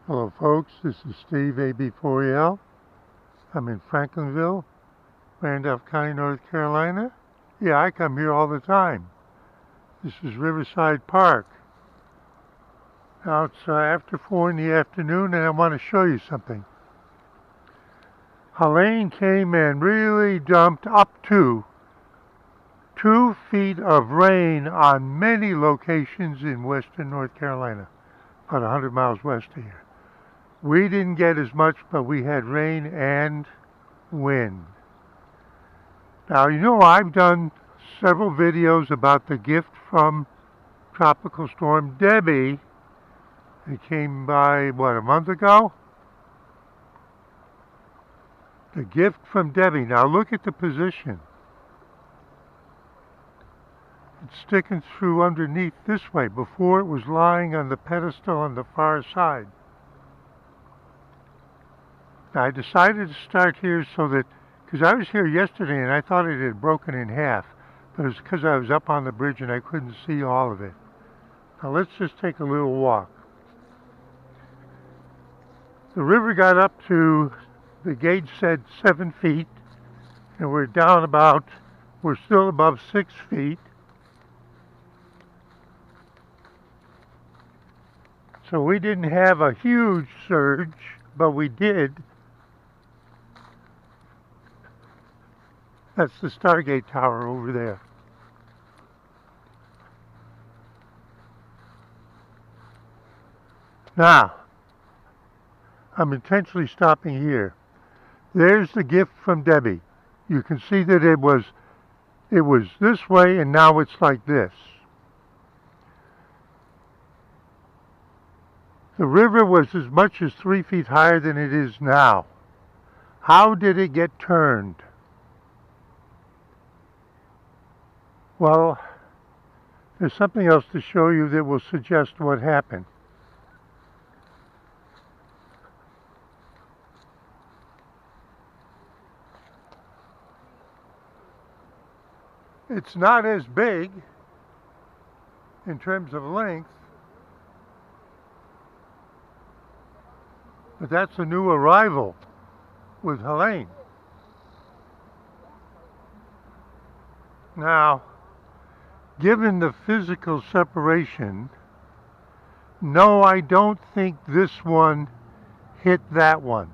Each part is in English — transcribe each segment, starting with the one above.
Hello folks, this is Steve AB4EL. I'm in Franklinville, Randolph County, North Carolina. Yeah, I come here all the time. This is Riverside Park. Now it's after 4 in the afternoon and I want to show you something. HelenE came and really dumped up to 2 feet of rain on many locations in western North Carolina, about 100 miles west of here. We didn't get as much, but we had rain and wind. Now, you know, I've done several videos about the gift from Tropical Storm Debby. It came by, what, a month ago? The gift from Debby. Now look at the position. It's sticking through underneath this way. Before it was lying on the pedestal on the far side. Now I decided to start here so that, because I was here yesterday and I thought it had broken in half, but it's because I was up on the bridge and I couldn't see all of it. Now let's just take a little walk. The river got up to, the gauge said 7 feet, and we're down about, we're still above 6 feet. So we didn't have a huge surge, but we did. That's the Stargate Tower over there. Now, I'm intentionally stopping here. There's the gift from Debby. You can see that it was this way and now it's like this. The river was as much as 3 feet higher than it is now. How did it get turned? Well, there's something else to show you that will suggest what happened. It's not as big in terms of length, but that's a new arrival with HelenE. Now, given the physical separation, no, I don't think this one hit that one.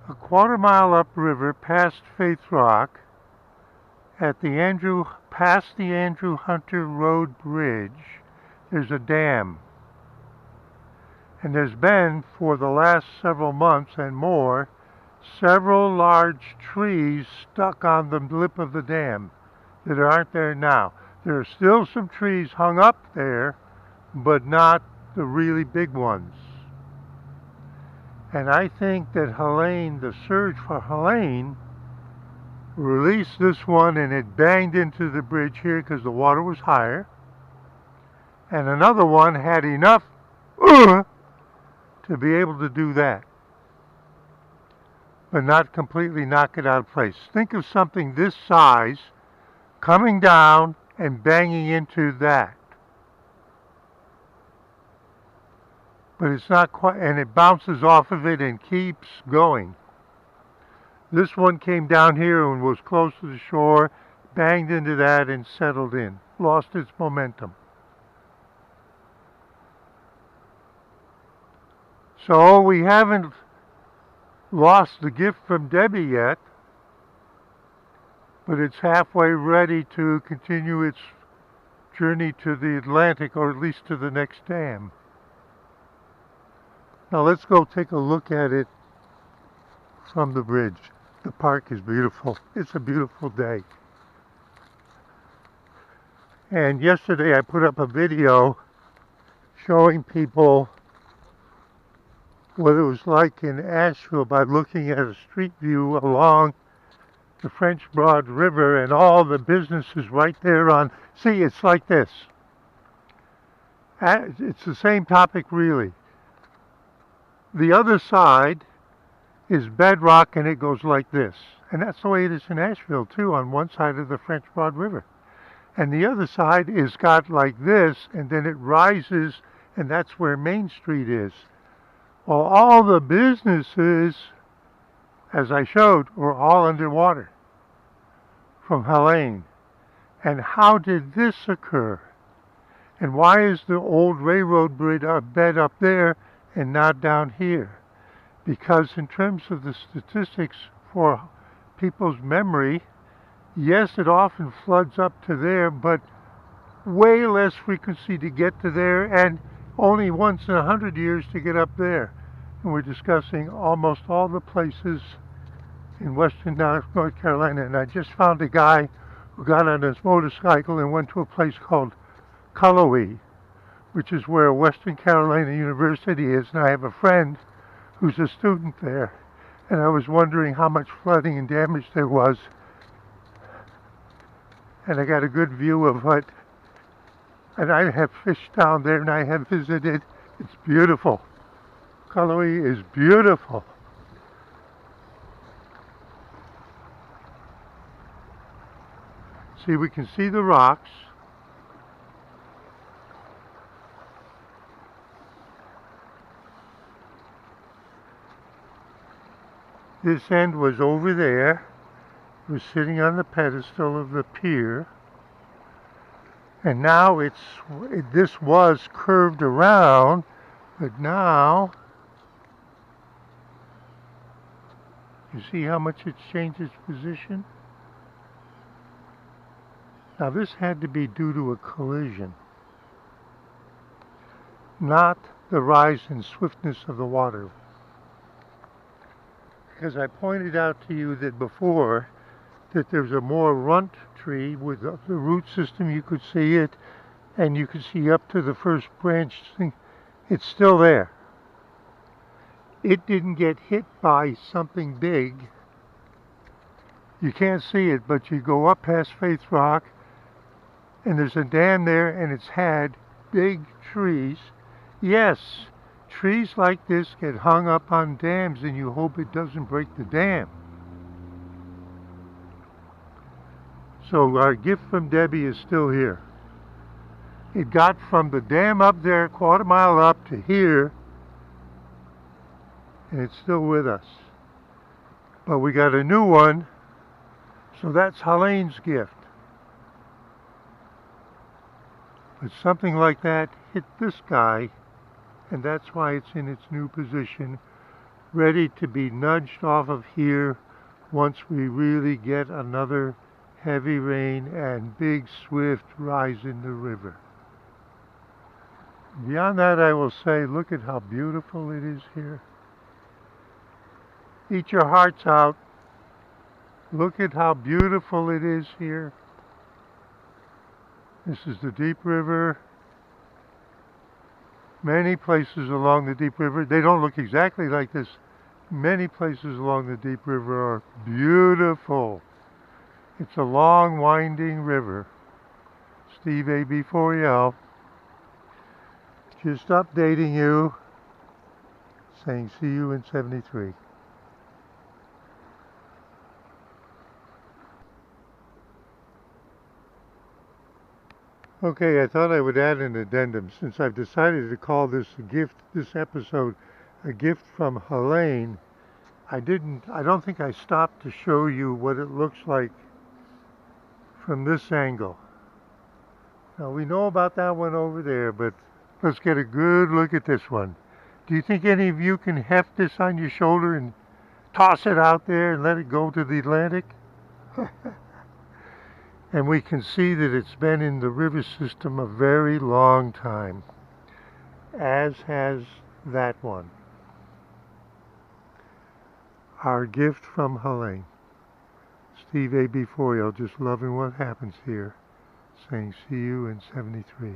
A quarter-mile upriver past Faith Rock, past the Andrew Hunter Road Bridge, there's a dam. And there's been, for the last several months and more, several large trees stuck on the lip of the dam that aren't there now. There are still some trees hung up there, but not the really big ones. And I think that HelenE, the surge for HelenE, released this one and it banged into the bridge here because the water was higher. And another one had enough to be able to do that, but not completely knock it out of place. Think of something this size coming down and banging into that. But it's not quite, and it bounces off of it and keeps going. This one came down here and was close to the shore, banged into that and settled in, lost its momentum. So we haven't lost the gift from Debby yet, but it's halfway ready to continue its journey to the Atlantic, or at least to the next dam. Now let's go take a look at it from the bridge. The park is beautiful. It's a beautiful day. And yesterday I put up a video showing people what it was like in Asheville by looking at a street view along the French Broad River and all the businesses right there on. See, it's like this. It's the same topic really. The other side is bedrock and it goes like this. And that's the way it is in Asheville too, on one side of the French Broad River. And the other side is got like this, and then it rises, and that's where Main Street is. Well, all the businesses, as I showed, were all underwater from HelenE. And how did this occur? And why is the old railroad bed up there and not down here? Because in terms of the statistics for people's memory, yes, it often floods up to there, but way less frequency to get to there, and only once in 100 years to get up there. And we're discussing almost all the places in western North Carolina. And I just found a guy who got on his motorcycle and went to a place called Cullowhee, which is where Western Carolina University is, and I have a friend who's a student there, and I was wondering how much flooding and damage there was, and I got a good view of what, and I have fished down there and I have visited. It's beautiful. Cullowhee is beautiful. See, we can see the rocks. This end was over there. It was sitting on the pedestal of the pier. And now this was curved around, but now, you see how much it's changed its position? Now this had to be due to a collision, not the rise in swiftness of the water. Because I pointed out to you that before that there's a more runt tree with the root system, you could see it, and you could see up to the first branch thing. It's still there. It didn't get hit by something big. You can't see it, but you go up past Faith Rock, and there's a dam there, and it's had big trees. Yes, trees like this get hung up on dams, and you hope it doesn't break the dam. So our gift from Debbie is still here. It got from the dam up there, a quarter mile up, to here, and it's still with us. But we got a new one, so that's HelenE's gift. But something like that hit this guy, and that's why it's in its new position, ready to be nudged off of here once we really get another heavy rain and big swift rise in the river. Beyond that, I will say, look at how beautiful it is here. Eat your hearts out. Look at how beautiful it is here. This is the Deep River. Many places along the Deep River, they don't look exactly like this. Many places along the Deep River are beautiful. It's a long, winding river. Steve AB4EL. Just updating you, saying see you in 73. Okay, I thought I would add an addendum since I've decided to call this episode a gift from HelenE. I don't think I stopped to show you what it looks like from this angle. Now we know about that one over there, but let's get a good look at this one. Do you think any of you can heft this on your shoulder and toss it out there and let it go to the Atlantic? And we can see that it's been in the river system a very long time, as has that one. Our gift from HelenE. Steve AB4EL, just loving what happens here, saying see you in 73.